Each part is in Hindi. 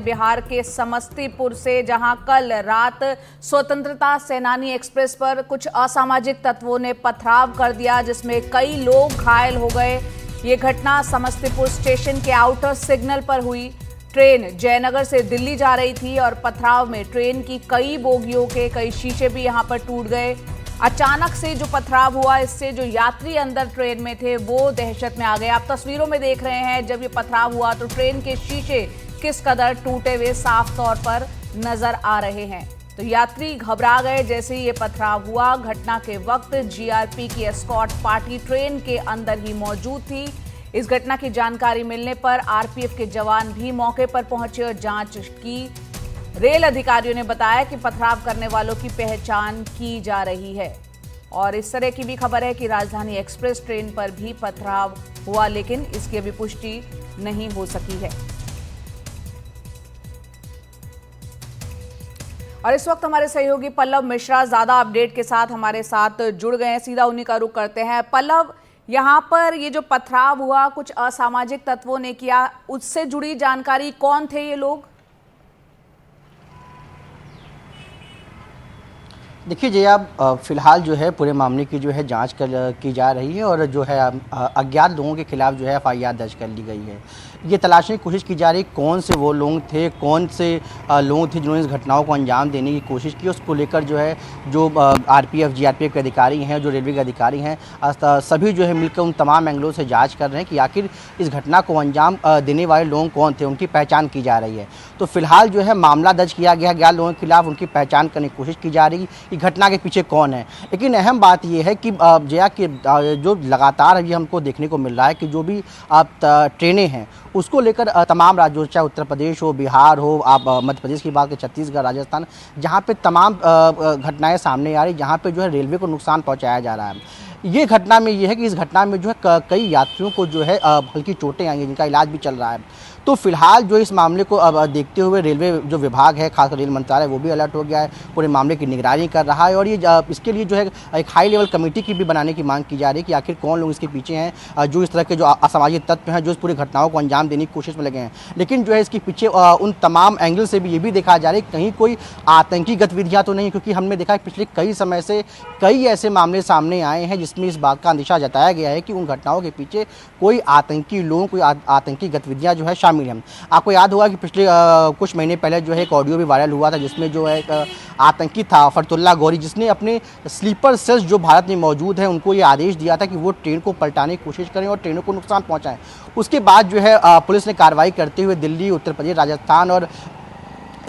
बिहार के समस्तीपुर से, जहां कल रात स्वतंत्रता सेनानी एक्सप्रेस पर कुछ असामाजिक तत्वों ने पथराव कर दिया, जिसमें कई लोग घायल हो गए। ये घटना समस्तीपुर स्टेशन के आउटर सिग्नल पर हुई। ट्रेन जयनगर से दिल्ली जा रही थी और पथराव में ट्रेन की कई बोगियों के कई शीशे भी यहां पर टूट गए। अचानक से जो पथराव हुआ, इससे जो यात्री अंदर ट्रेन में थे वो दहशत में आ गए। आप तस्वीरों में देख रहे हैं, जब ये पथराव हुआ तो ट्रेन के शीशे किस कदर टूटे हुए साफ तौर पर नजर आ रहे हैं। तो यात्री घबरा गए जैसे ही ये पथराव हुआ। घटना के वक्त जीआरपी की एस्कॉर्ट पार्टी ट्रेन के अंदर ही मौजूद थी। इस घटना की जानकारी मिलने पर आरपीएफ के जवान भी मौके पर पहुंचे और जांच की। रेल अधिकारियों ने बताया कि पथराव करने वालों की पहचान की जा रही है। और इस तरह की भी खबर है कि राजधानी एक्सप्रेस ट्रेन पर भी पथराव हुआ, लेकिन इसकी अभी पुष्टि नहीं हो सकी है। और इस वक्त हमारे सहयोगी पल्लव मिश्रा ज्यादा अपडेट के साथ हमारे साथ जुड़ गए हैं। सीधा उन्हीं का रुख करते हैं। पल्लव, यहाँ पर ये जो पथराव हुआ कुछ असामाजिक तत्वों ने किया, उससे जुड़ी जानकारी, कौन थे ये लोग? देखिए जया, फिलहाल जो है पूरे मामले की जो है जांच की जा रही है और जो है अज्ञात लोगों के खिलाफ जो है एफआईआर दर्ज कर ली गई है। ये तलाशने की कोशिश की जा रही है कौन से वो लोग थे, कौन से लोग थे जिन्होंने इस घटनाओं को अंजाम देने की कोशिश की। उसको लेकर जो है जो आरपीएफ जीआरपीएफ के अधिकारी हैं, जो रेलवे के अधिकारी हैं, सभी जो है मिलकर उन तमाम एंगलों से जाँच कर रहे हैं कि आखिर इस घटना को अंजाम देने वाले लोग कौन थे, उनकी पहचान की जा रही है। तो फिलहाल जो है मामला दर्ज किया गया, अज्ञात लोगों के खिलाफ उनकी पहचान करने की कोशिश की जा रही है घटना के पीछे कौन है। लेकिन अहम बात यह है कि जया कि जो लगातार अभी हमको देखने को मिल रहा है कि जो भी ट्रेनें हैं उसको लेकर तमाम राज्यों, चाहे उत्तर प्रदेश हो, बिहार हो, आप मध्य प्रदेश की बात करें, छत्तीसगढ़, राजस्थान, जहाँ पे तमाम घटनाएं सामने आ रही, जहाँ पे जो है रेलवे को नुकसान पहुँचाया जा रहा है। ये घटना में ये है कि इस घटना में जो है कई यात्रियों को जो है हल्की चोटें आई हैं, जिनका इलाज भी चल रहा है। तो फिलहाल जो इस मामले को अब देखते हुए रेलवे जो विभाग है, खासकर रेल मंत्रालय, वो भी अलर्ट हो गया है, पूरे मामले की निगरानी कर रहा है। और ये इसके लिए जो है एक हाई लेवल कमेटी की भी बनाने की मांग की जा रही है कि आखिर कौन लोग इसके पीछे हैं, जो इस तरह के जो असामाजिक तत्व हैं, जो इस पूरी घटनाओं को अंजाम देने की कोशिश में लगे हैं। लेकिन जो है इसके पीछे उन तमाम एंगल से भी ये भी देखा जा रहा है कहीं कोई आतंकी गतिविधियाँ तो नहीं, क्योंकि हमने देखा है पिछले कई समय से कई ऐसे मामले सामने आए हैं जिसमें इस बात का अंदेशा जताया गया है कि उन घटनाओं के पीछे कोई आतंकी लोग, कोई आतंकी गतिविधियाँ जो है शामिल हैं। आपको याद होगा कि पिछले कुछ महीने पहले जो है एक ऑडियो भी वायरल हुआ था, जिसमें जो है एक आतंकी था फरतुल्ला गौरी, जिसने अपने स्लीपर सेल्स जो भारत में मौजूद हैं उनको ये आदेश दिया था कि वो ट्रेन को पलटाने की कोशिश करें और ट्रेनों को नुकसान पहुंचाएं। उसके बाद जो है पुलिस ने कार्रवाई करते हुए दिल्ली, उत्तर प्रदेश, राजस्थान और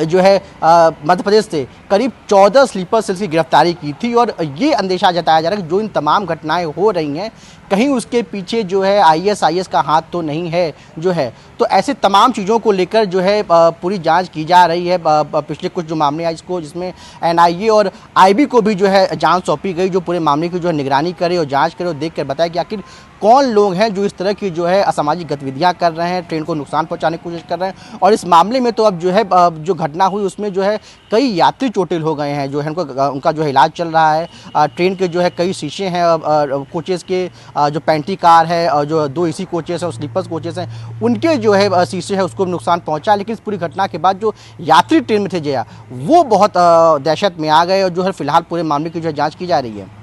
जो है मध्य प्रदेश से करीब 14 स्लीपर सेल्स की गिरफ्तारी की थी। और ये अंदेशा जताया जा रहा है कि जो इन तमाम घटनाएं हो रही हैं कहीं उसके पीछे जो है आईएसआईएस का हाथ तो नहीं है जो है। तो ऐसे तमाम चीज़ों को लेकर जो है पूरी जांच की जा रही है। पिछले कुछ जो मामले आए इसको, जिसमें एनआईए और आईबी को भी जो है जांच सौंपी गई, जो पूरे मामले की जो है निगरानी करे और जांच करे और देख कर बताए कि आखिर कौन लोग हैं जो इस तरह की जो है असामाजिक गतिविधियां कर रहे हैं, ट्रेन को नुकसान पहुंचाने की कोशिश कर रहे हैं। और इस मामले में तो अब जो है जो घटना हुई उसमें जो है कई यात्री चोटिल हो गए हैं, जो है उनका जो है इलाज चल रहा है। ट्रेन के जो है कई शीशे हैं कोचेज़ के, जो पेंटी कार है और जो 2 एसी कोचेस हैं और स्लीपर्स कोचेस हैं, उनके जो है शीशे है उसको नुकसान पहुंचा। लेकिन इस पूरी घटना के बाद जो यात्री ट्रेन में थे जया, वो बहुत दहशत में आ गए और जो है फिलहाल पूरे मामले की जो है जाँच की जा रही है।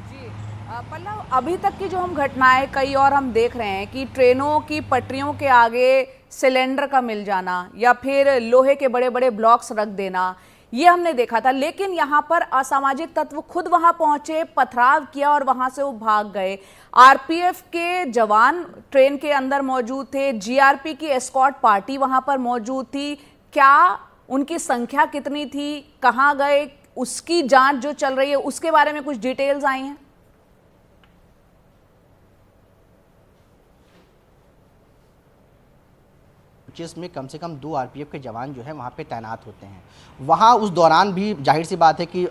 पल्लव, अभी तक की जो हम घटनाएं कई और हम देख रहे हैं कि ट्रेनों की पटरियों के आगे सिलेंडर का मिल जाना या फिर लोहे के बड़े बड़े ब्लॉक्स रख देना, ये हमने देखा था। लेकिन यहाँ पर असामाजिक तत्व खुद वहां पहुंचे, पथराव किया और वहां से वो भाग गए। आरपीएफ के जवान ट्रेन के अंदर मौजूद थे, जीआरपी की एस्कॉर्ट पार्टी वहां पर मौजूद थी। क्या उनकी संख्या कितनी थी, कहाँ गए, उसकी जांच जो चल रही है उसके बारे में कुछ डिटेल्स आई हैं? जिसमें कम से कम 2 आरपीएफ के जवान जो है वहाँ पे तैनात होते हैं। वहाँ उस दौरान भी जाहिर सी बात है कि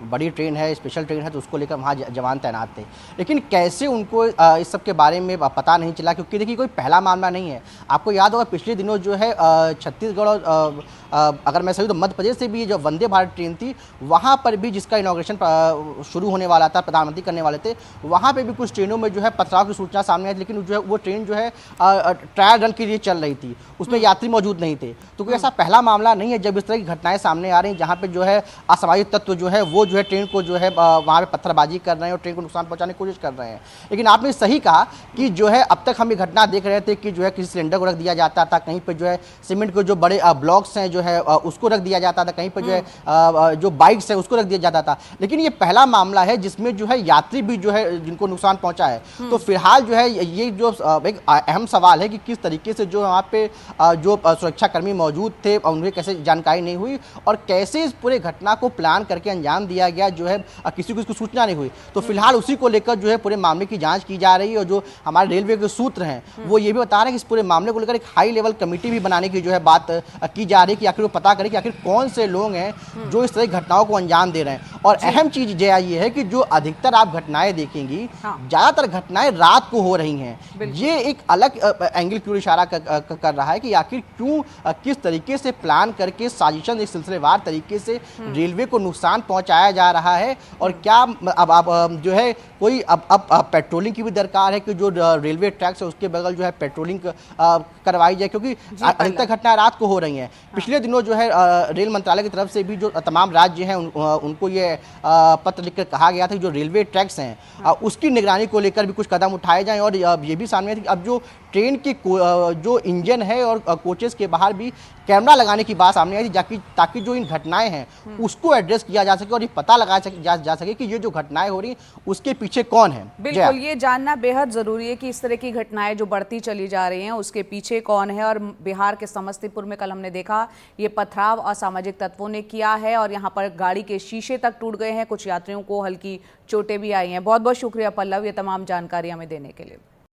बड़ी ट्रेन है, स्पेशल ट्रेन है, तो उसको लेकर वहाँ जवान तैनात थे। लेकिन कैसे उनको इस सब के बारे में पता नहीं चला, क्योंकि देखिए कोई पहला मामला नहीं है। आपको याद होगा पिछले दिनों जो है छत्तीसगढ़ और अगर मैं सही तो मध्य प्रदेश से भी जो वंदे भारत ट्रेन थी वहाँ पर भी जिसका इनॉग्रेशन शुरू होने वाला था, प्रधानमंत्री करने वाले थे, वहाँ पे भी कुछ ट्रेनों में जो है पथराव की सूचना सामने आई, लेकिन जो है वो ट्रेन जो है ट्रायल रन के लिए चल रही थी, उसमें यात्री मौजूद नहीं थे। तो कोई ऐसा पहला मामला नहीं है जब इस तरह की घटनाएं सामने आ रही हैं जहाँ पे जो है असामाजिक तत्व जो है वो जो है ट्रेन को जो है वहाँ पे पत्थरबाजी कर रहे हैं और ट्रेन को नुकसान पहुँचाने की कोशिश कर रहे हैं। लेकिन आपने सही कहा कि जो है अब तक हम ये घटना देख रहे थे कि जो है किसी सिलेंडर को रख दिया जाता था, कहीं पर जो है सीमेंट के जो बड़े ब्लॉक्स हैं जो है उसको रख दिया जाता था, कहीं पर जो है जो बाइक्स है उसको रख दिया जाता था। लेकिन ये पहला मामला है जिसमें जो है यात्री भी जो है जिनको नुकसान पहुंचा है। तो फिलहाल जो है ये जो एक अहम सवाल है कि किस तरीके से जो वहाँ पे जो सुरक्षाकर्मी मौजूद थे उन्हें कैसे जानकारी नहीं हुई और कैसे इस पूरे घटना को प्लान करके अंजाम दिया गया, जो है किसी को इसकी सूचना नहीं हुई। तो फिलहाल उसी को लेकर जो है पूरे मामले की जांच की जा रही है और जो हमारे रेलवे के सूत्र हैं वो ये भी बता रहे हैं कि इस पूरे मामले को लेकर एक हाई लेवल कमेटी भी बनाने की जो है बात की जा रही है कि आखिर वो पता करें कि आखिर कौन से लोग हैं जो इस तरह की घटनाओं को अंजाम दे रहे हैं। और अहम चीज ये है कि जो अधिकतर आप घटनाएं देखेंगी, ज्यादातर घटनाएं रात को हो रही हैं। ये एक अलग एंगल की ओर इशारा कर रहा है कि आखिर क्यों किस तरीके से प्लान करके साजिशन एक सिलसिलेवार तरीके से रेलवे को नुकसान पहुंचाया जा रहा है। और क्या अब जो है कोई अब पेट्रोलिंग की भी दरकार है कि जो रेलवे ट्रैक्स है उसके बगल जो है पेट्रोलिंग करवाई जाए, क्योंकि अधिकतर घटनाएं रात को हो रही हैं। पिछले दिनों जो है रेल मंत्रालय की तरफ से भी जो तमाम राज्य हैं उनको ये पत्र लिखकर कहा गया था कि जो रेलवे ट्रैक्स हैं उसकी निगरानी को लेकर भी कुछ कदम उठाए जाएं। और ये भी सामने है कि अब जो ट्रेन के जो इंजन है और कोचेस के बाहर भी कैमरा लगाने की बात सामने आई थी ताकि जो इन घटनाएं हैं उसको एड्रेस किया जा सके और ये पता लगाया जा सके कि ये जो घटनाएं हो रही हैं उसके पीछे कौन है। बिल्कुल, ये जानना बेहद जरूरी है कि इस तरह की घटनाएं जो बढ़ती चली जा रही हैं उसके पीछे कौन है। और बिहार के समस्तीपुर में कल हमने देखा ये पथराव असामाजिक तत्वों ने किया है और यहाँ पर गाड़ी के शीशे तक टूट गए हैं, कुछ यात्रियों को हल्की चोटें भी आई हैं। बहुत बहुत शुक्रिया पल्लव ये तमाम जानकारी हमें देने के लिए।